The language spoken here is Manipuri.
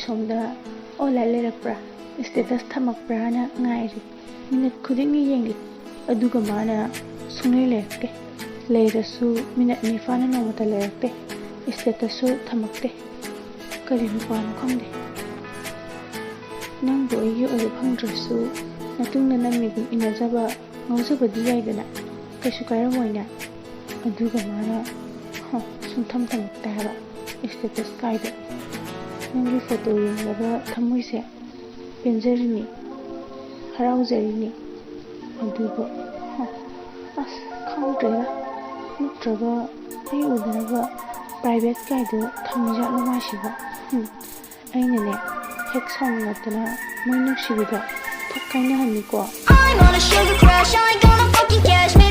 सोमदा ऑनलाइन लेरक्प्रा स्टेटस थमक्प्राना ngairi minute khudingi yengli aduga mana sungai lekte leirasu minute nifana nomata lekte status su thamakte kari nupano khangde nang bo yi olu phangdrasu natungna namni gum inajaba ngaujabadi yaidana kaisu kairamoina aduga mana sum thamakta haba status kaida nangi photo yengaga thamoise penjarini haraujari aduga as khangdra nutraga ai udanaba private kaida thamja lamasiba aina ne hek songlatana moinuk sibida thakkaina hanni ko I'm on a sugar crash I ain't gonna fucking catch me